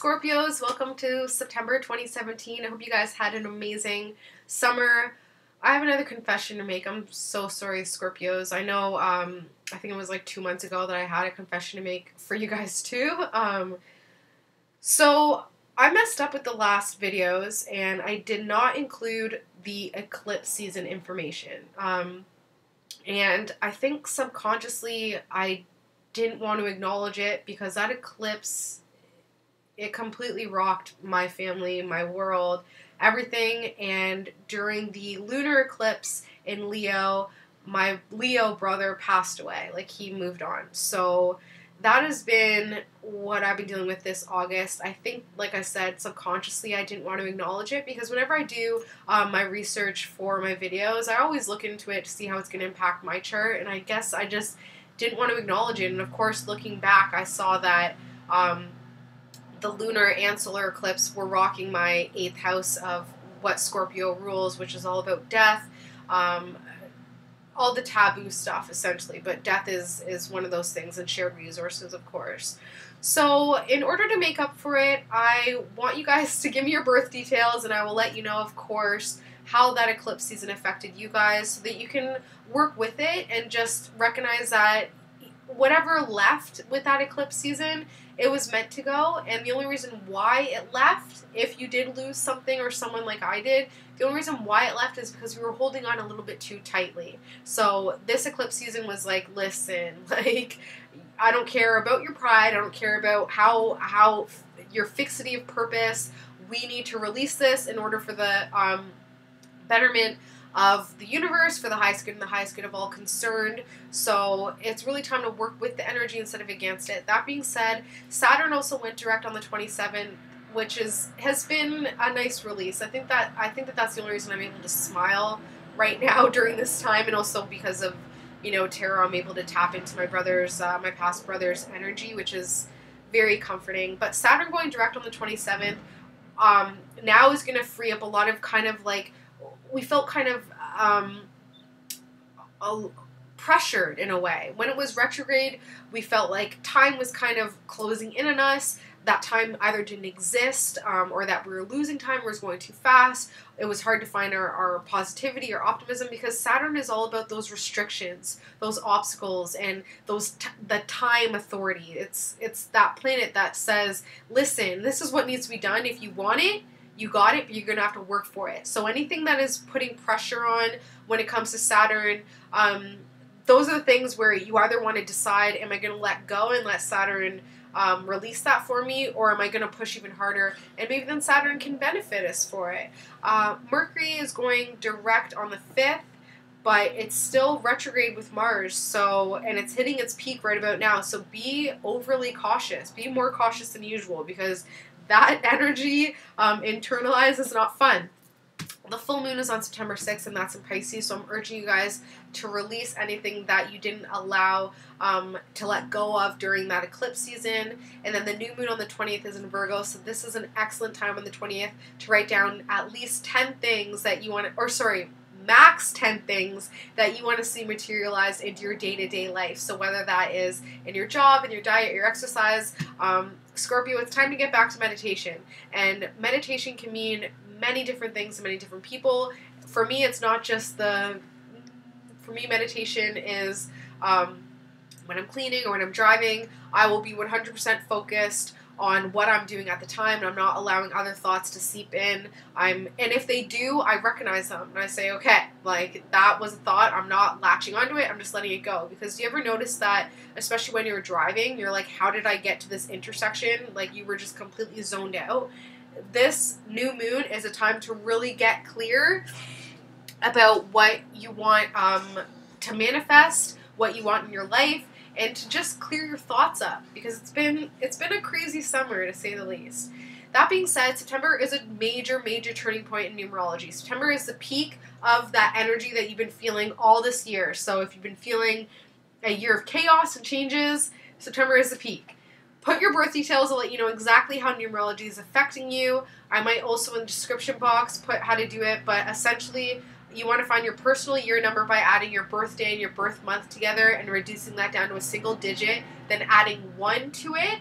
Scorpios, welcome to September 2017. I hope you guys had an amazing summer. I have another confession to make. I'm so sorry, Scorpios. I know, I think it was like 2 months ago that I had a confession to make for you guys too. So I messed up with the last videos and I did not include the eclipse season information. And I think subconsciously I didn't want to acknowledge it because that eclipse, it completely rocked my family, my world, everything. And during the lunar eclipse in Leo, my Leo brother passed away. Like, he moved on. So that has been what I've been dealing with this August. I think, like I said, subconsciously I didn't want to acknowledge it because whenever I do my research for my videos, I always look into it to see how it's going to impact my chart. And I guess I just didn't want to acknowledge it. And of course, looking back, I saw that the lunar and solar eclipse were rocking my 8th house of what Scorpio rules, which is all about death, all the taboo stuff, essentially. But death is one of those things, and shared resources, of course. So in order to make up for it, I want you guys to give me your birth details, and I will let you know, of course, how that eclipse season affected you guys so that you can work with it and just recognize that whatever left with that eclipse season, it was meant to go. And the only reason why it left, if you did lose something or someone like I did, the only reason why it left is because we were holding on a little bit too tightly. So this eclipse season was like, listen, like, I don't care about your pride, I don't care about how your fixity of purpose. We need to release this in order for the betterment of the universe, for the highest good and the highest good of all concerned. So it's really time to work with the energy instead of against it. That being said, Saturn also went direct on the 27th, which has been a nice release. I think that's the only reason I'm able to smile right now during this time, and also because of, you know, tarot, I'm able to tap into my brother's, my past brother's energy, which is very comforting. But Saturn going direct on the 27th now is going to free up a lot of kind of like, we felt kind of pressured in a way. When it was retrograde, we felt like time was kind of closing in on us. That time either didn't exist or that we were losing time, or was going too fast. It was hard to find our positivity or optimism because Saturn is all about those restrictions, those obstacles, and the time authority. It's that planet that says, listen, this is what needs to be done. If you want it, you got it, but you're going to have to work for it. So anything that is putting pressure on when it comes to Saturn, those are the things where you either want to decide, am I going to let go and let Saturn release that for me, or am I going to push even harder? And maybe then Saturn can benefit us for it. Mercury is going direct on the 5th, but it's still retrograde with Mars, so, and it's hitting its peak right about now, so be overly cautious. Be more cautious than usual, because that energy internalized is not fun. The full moon is on September 6th, and that's in Pisces, so I'm urging you guys to release anything that you didn't allow to let go of during that eclipse season. And then the new moon on the 20th is in Virgo, so this is an excellent time on the 20th to write down at least 10 things that you want to, or sorry, max 10 things that you want to see materialized into your day-to-day life. So whether that is in your job, in your diet, your exercise, Scorpio, it's time to get back to meditation. And meditation can mean many different things to many different people. For me, it's not just for me, meditation is when I'm cleaning or when I'm driving, I will be 100% focused on what I'm doing at the time, and I'm not allowing other thoughts to seep in. And if they do, I recognize them, and I say, okay, like, that was a thought, I'm not latching onto it, I'm just letting it go. Because do you ever notice that, especially when you're driving, you're like, how did I get to this intersection? Like, you were just completely zoned out. This new moon is a time to really get clear about what you want to manifest, what you want in your life, and to just clear your thoughts up, because it's been a crazy summer, to say the least. That being said, September is a major, major turning point in numerology. September is the peak of that energy that you've been feeling all this year. So if you've been feeling a year of chaos and changes, September is the peak. Put your birth details, I'll let you know exactly how numerology is affecting you. I might also in the description box put how to do it, but essentially you want to find your personal year number by adding your birthday and your birth month together and reducing that down to a single digit, then adding 1 to it.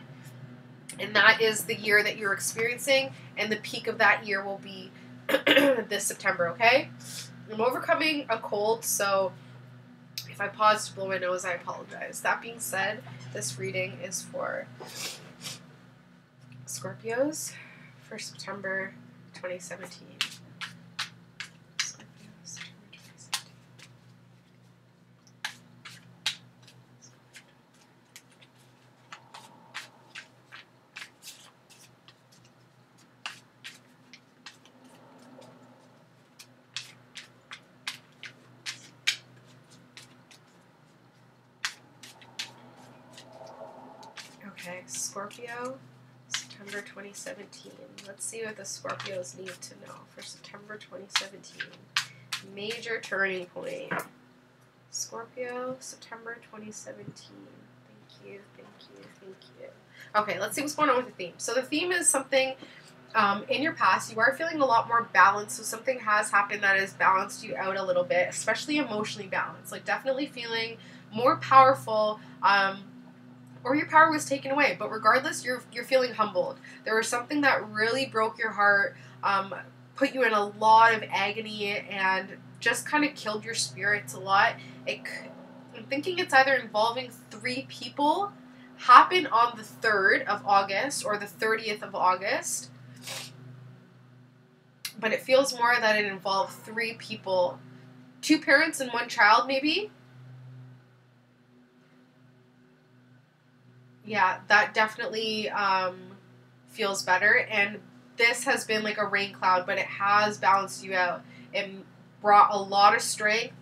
And that is the year that you're experiencing, and the peak of that year will be this September, okay? I'm overcoming a cold, so if I pause to blow my nose, I apologize. That being said, this reading is for Scorpios for September 2017. Okay, Scorpio, September 2017. Let's see what the Scorpios need to know for September 2017. Major turning point. Scorpio, September 2017. Thank you, thank you, thank you. Okay, let's see what's going on with the theme. So the theme is something in your past. You are feeling a lot more balanced, so something has happened that has balanced you out a little bit, especially emotionally balanced. Like definitely feeling more powerful, or your power was taken away. But regardless, you're feeling humbled. There was something that really broke your heart, put you in a lot of agony, and just kind of killed your spirits a lot. I'm thinking it's either involving 3 people, happened on the 3rd of August or the 30th of August. But it feels more that it involved 3 people. 2 parents and 1 child, maybe? Yeah, that definitely feels better. And this has been like a rain cloud, but it has balanced you out. It brought a lot of strength.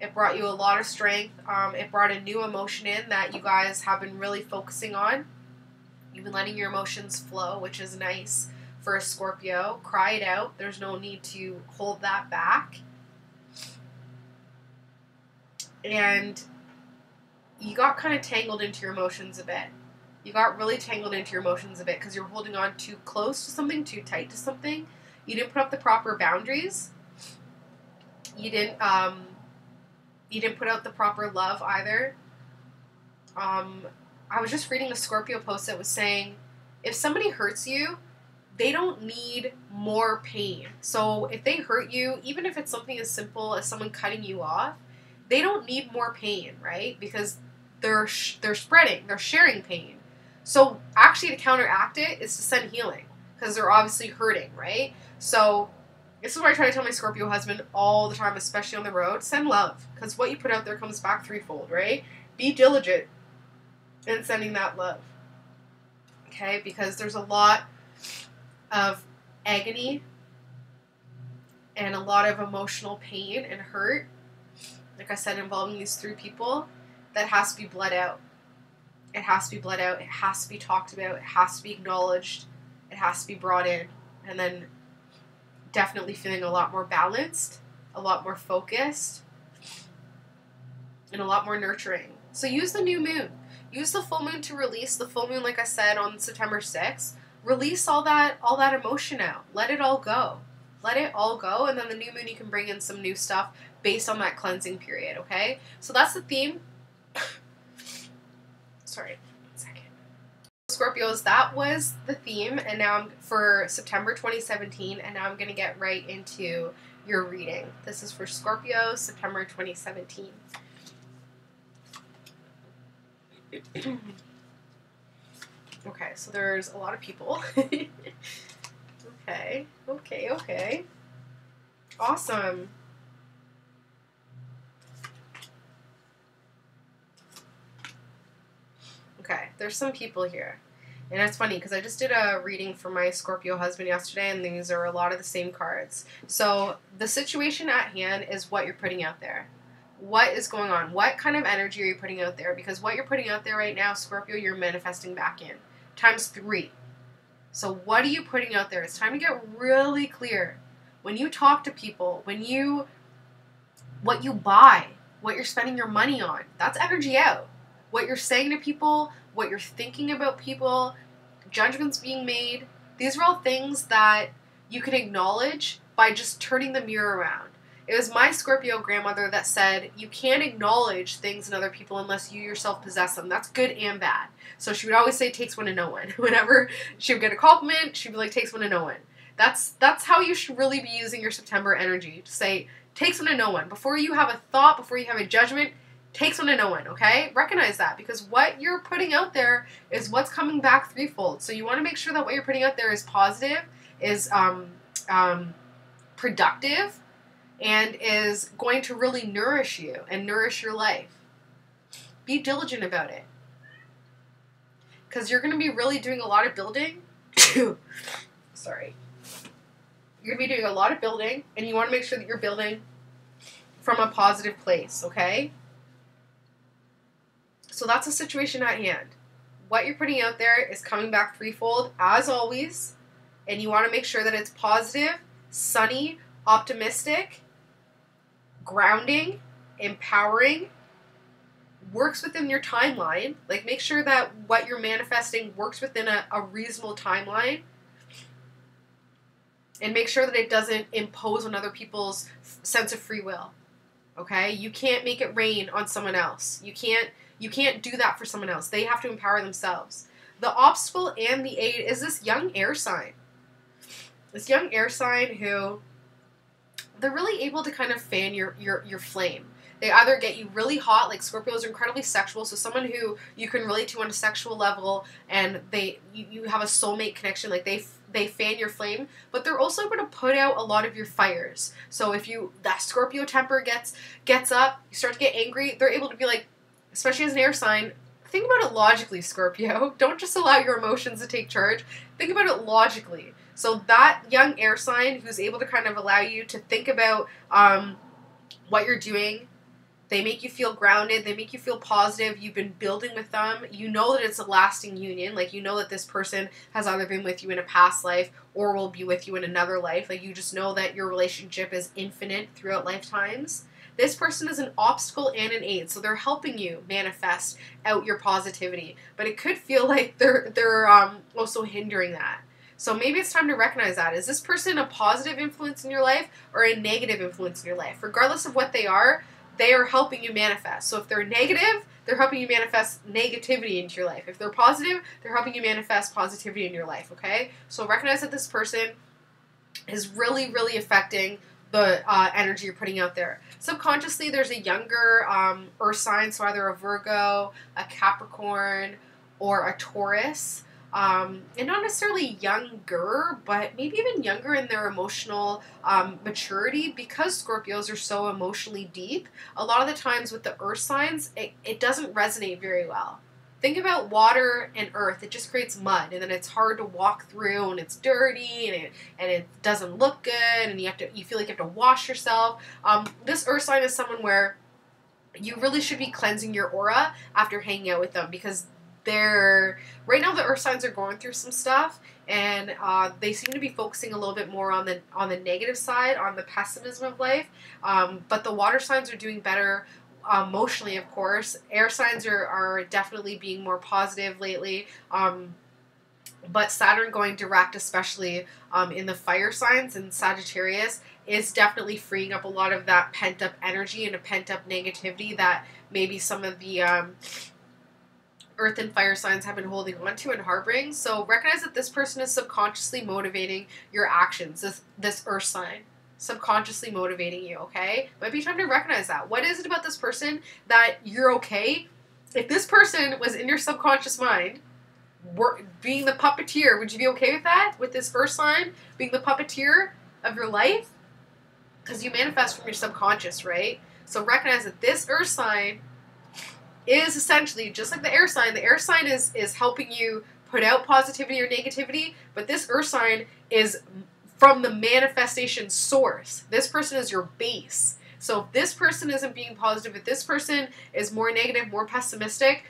It brought you a lot of strength. It brought a new emotion in that you guys have been really focusing on. You've been letting your emotions flow, which is nice for a Scorpio. Cry it out. There's no need to hold that back. And you got kind of tangled into your emotions a bit. You got really tangled into your emotions a bit because you're holding on too close to something, too tight to something. You didn't put up the proper boundaries. You didn't put out the proper love either. I was just reading a Scorpio post that was saying, if somebody hurts you, they don't need more pain. So if they hurt you, even if it's something as simple as someone cutting you off, they don't need more pain, right? Because they're spreading, they're sharing pain. So actually to counteract it is to send healing, because they're obviously hurting, right? So this is what I try to tell my Scorpio husband all the time, especially on the road. Send love, because what you put out there comes back 3-fold, right? Be diligent in sending that love, okay? Because there's a lot of agony and a lot of emotional pain and hurt, like I said, involving these 3 people, that has to be bled out. It has to be bled out. It has to be talked about. It has to be acknowledged. It has to be brought in. And then definitely feeling a lot more balanced, a lot more focused, and a lot more nurturing. So use the new moon. Use the full moon to release. The full moon, like I said, on September 6th. Release all that emotion out. Let it all go. Let it all go. And then the new moon, you can bring in some new stuff based on that cleansing period, okay? So that's the theme. Sorry, 1 second. Scorpios, that was the theme, and now I'm for September 2017, and now I'm going to get right into your reading. This is for Scorpio, September 2017. Okay, so there's a lot of people. Okay. Awesome. Okay, there's some people here. And it's funny because I just did a reading for my Scorpio husband yesterday, and these are a lot of the same cards. So the situation at hand is what you're putting out there. What is going on? What kind of energy are you putting out there? Because what you're putting out there right now, Scorpio, you're manifesting back in. Times 3. So what are you putting out there? It's time to get really clear. When you talk to people, what you buy, what you're spending your money on, that's energy out. What you're saying to people, what you're thinking about people, judgments being made, these are all things that you can acknowledge by just turning the mirror around. It was my Scorpio grandmother that said, you can't acknowledge things in other people unless you yourself possess them. That's good and bad. So she would always say, takes one to know one. Whenever she would get a compliment, she'd be like, takes one to know one. That's how you should really be using your September energy. To say, takes one to know one. Before you have a thought, before you have a judgment, takes one to know one, okay? Recognize that, because what you're putting out there is what's coming back threefold. So you want to make sure that what you're putting out there is positive, is productive, and is going to really nourish you and nourish your life. Be diligent about it. Because you're going to be really doing a lot of building. Sorry. You're going to be doing a lot of building, and you want to make sure that you're building from a positive place, okay? So that's the situation at hand. What you're putting out there is coming back threefold, as always, and you want to make sure that it's positive, sunny, optimistic, grounding, empowering, works within your timeline. Like, make sure that what you're manifesting works within a reasonable timeline. And make sure that it doesn't impose on other people's sense of free will. Okay? You can't make it rain on someone else. You can't do that for someone else. They have to empower themselves. The obstacle and the aid is this young air sign. This young air sign who, they're really able to kind of fan your flame. They either get you really hot, like Scorpios are incredibly sexual, so someone who you can relate to on a sexual level, and you have a soulmate connection, like they fan your flame, but they're also able to put out a lot of your fires. So if that Scorpio temper gets up, you start to get angry, they're able to be like, especially as an air sign, think about it logically, Scorpio. Don't just allow your emotions to take charge. Think about it logically. So that young air sign who's able to kind of allow you to think about what you're doing, they make you feel grounded, they make you feel positive, you've been building with them, you know that it's a lasting union, like you know that this person has either been with you in a past life or will be with you in another life, like you just know that your relationship is infinite throughout lifetimes. This person is an obstacle and an aid, so they're helping you manifest out your positivity, but it could feel like they're also hindering that. So maybe it's time to recognize that. Is this person a positive influence in your life or a negative influence in your life? Regardless of what they are helping you manifest. So if they're negative, they're helping you manifest negativity into your life. If they're positive, they're helping you manifest positivity in your life, okay? So recognize that this person is really, really affecting the energy you're putting out there. Subconsciously, there's a younger earth sign, so either a Virgo, a Capricorn, or a Taurus. And not necessarily younger, but maybe even younger in their emotional maturity, because Scorpios are so emotionally deep. A lot of the times with the earth signs, it doesn't resonate very well. Think about water and earth. It just creates mud, and then it's hard to walk through, and it's dirty, and it doesn't look good, and you feel like you have to wash yourself. This earth sign is someone where you really should be cleansing your aura after hanging out with them, because right now the earth signs are going through some stuff, and they seem to be focusing a little bit more on the negative side, on the pessimism of life. But the water signs are doing better emotionally, of course. Air signs are definitely being more positive lately. But Saturn going direct, especially in the fire signs and Sagittarius, is definitely freeing up a lot of that pent-up energy and a pent-up negativity that maybe some of the earth and fire signs have been holding on to and harboring. So recognize that this person is subconsciously motivating your actions, this earth sign. Subconsciously motivating you, okay? Might be time to recognize that. What is it about this person that you're okay? If this person was in your subconscious mind, being the puppeteer, would you be okay with that? With this earth sign being the puppeteer of your life? Because you manifest from your subconscious, right? So recognize that this earth sign is essentially just like the air sign. The air sign is helping you put out positivity or negativity, but this earth sign is from the manifestation source. This person is your base. So if this person isn't being positive, if this person is more negative, more pessimistic,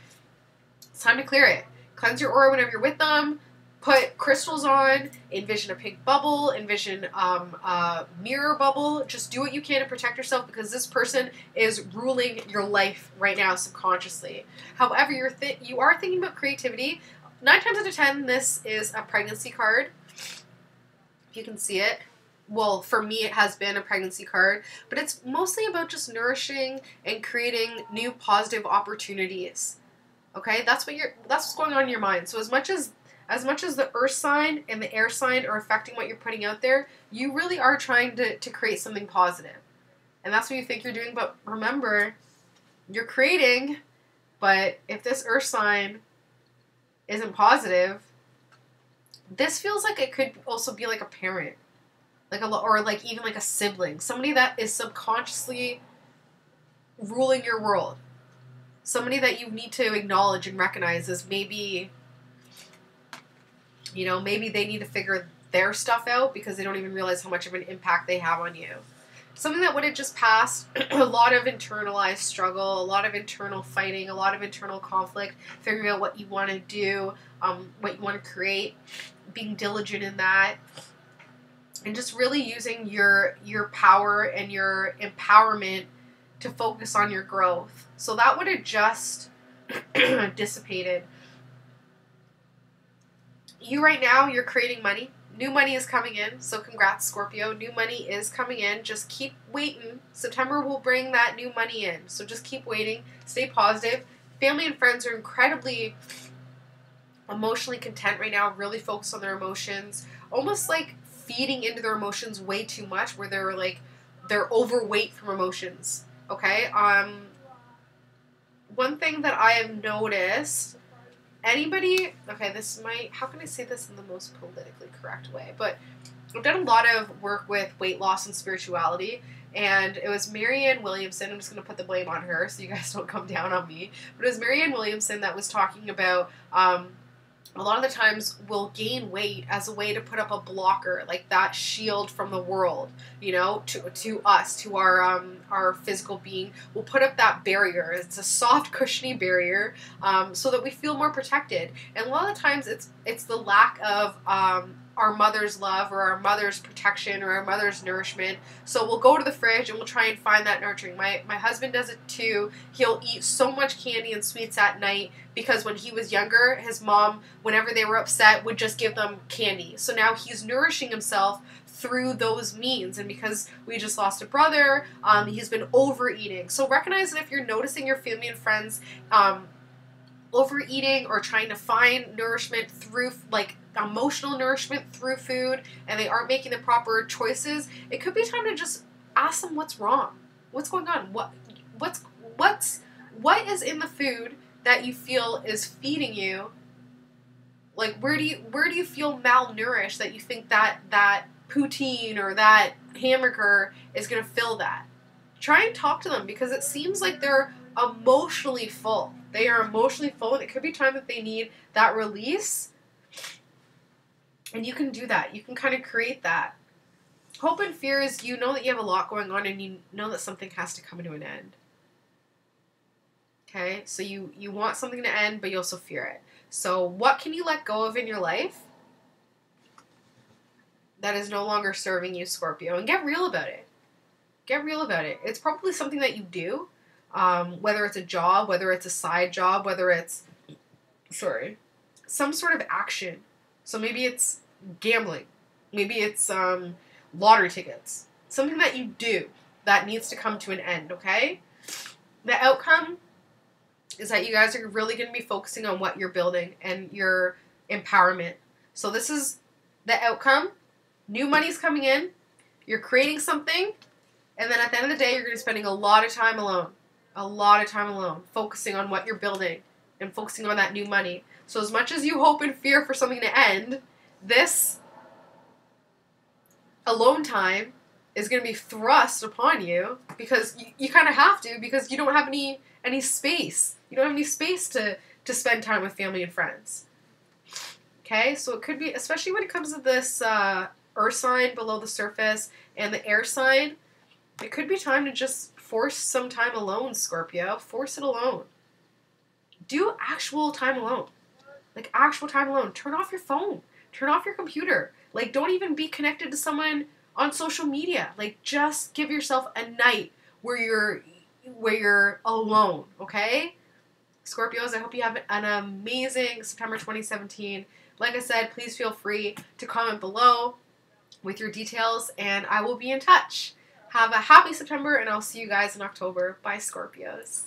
it's time to clear it. Cleanse your aura whenever you're with them. Put crystals on. Envision a pink bubble. Envision a mirror bubble. Just do what you can to protect yourself, because this person is ruling your life right now subconsciously. However, you are thinking about creativity. 9 times out of 10, this is a pregnancy card. You can see it. well, for me, it has been a pregnancy card, but it's mostly about just nourishing and creating new positive opportunities. Okay, that's what's going on in your mind. So as much as the earth sign and the air sign are affecting what you're putting out there, you really are trying to create something positive. And that's what you think you're doing, but remember, you're creating, but if this earth sign isn't positive, this feels like it could also be like a parent. Or like even like a sibling. Somebody that is subconsciously ruling your world. Somebody that you need to acknowledge and recognize as maybe, maybe they need to figure their stuff out because they don't even realize how much of an impact they have on you. Something that would have just passed, a lot of internalized struggle, a lot of internal fighting, a lot of internal conflict, figuring out what you want to do, what you want to create, being diligent in that. And just really using your power and your empowerment to focus on your growth. So that would have just dissipated. You right now, you're creating money. New money is coming in. So congrats, Scorpio. New money is coming in. Just keep waiting. September will bring that new money in. So just keep waiting. Stay positive. Family and friends are incredibly emotionally content right now. Really focused on their emotions. Almost like feeding into their emotions way too much, where they're overweight from emotions. Okay? One thing that I have noticed, how can I say this in the most politically correct way? But I've done a lot of work with weight loss and spirituality, and it was Marianne Williamson. I'm just going to put the blame on her so you guys don't come down on me. But it was Marianne Williamson that was talking about a lot of the times we'll gain weight as a way to put up a blocker, like that shield from the world, to us, to our physical being. We'll put up that barrier. It's a soft, cushiony barrier, so that we feel more protected. And a lot of the times it's the lack of our mother's love or our mother's protection or our mother's nourishment. So we'll go to the fridge and we'll try and find that nurturing. My husband does it too. He'll eat so much candy and sweets at night because when he was younger, his mom, whenever they were upset, would just give them candy. So now he's nourishing himself through those means. And because we just lost a brother, he's been overeating. So recognize that if you're noticing your family and friends overeating or trying to find nourishment through, like, emotional nourishment through food, and they aren't making the proper choices, it could be time to just ask them what's wrong. What's going on? What is in the food that you feel is feeding you? Like, where do you feel malnourished that you think that poutine or that hamburger is going to fill that? Try and talk to them, because it seems like they're emotionally full. They are emotionally full, and it could be time that they need that release. And you can do that. You can kind of create that. Hope and fear is you know that you have a lot going on, and you know that something has to come to an end. Okay? So you want something to end, but you also fear it. So what can you let go of in your life that is no longer serving you, Scorpio? And get real about it. Get real about it. It's probably something that you do, whether it's a job, whether it's a side job, whether it's, some sort of action. So maybe it's gambling. Maybe it's lottery tickets. Something that you do that needs to come to an end, okay? The outcome is that you guys are really going to be focusing on what you're building and your empowerment. So this is the outcome. New money's coming in. You're creating something. And then at the end of the day, you're going to be spending a lot of time alone. A lot of time alone. Focusing on what you're building. And focusing on that new money. So as much as you hope and fear for something to end, this alone time is going to be thrust upon you, because you kind of have to, because you don't have any space. You don't have any space to spend time with family and friends. Okay? So it could be, especially when it comes to this earth sign below the surface and the air sign, it could be time to just force some time alone, Scorpio. Force it alone. Do actual time alone. Like, actual time alone. Turn off your phone. Turn off your computer. Like, don't even be connected to someone on social media. Like, just give yourself a night where you're alone, okay? Scorpios, I hope you have an amazing September 2017. Like I said, please feel free to comment below. with your details, and I will be in touch. Have a happy September, and I'll see you guys in October. Bye, Scorpios.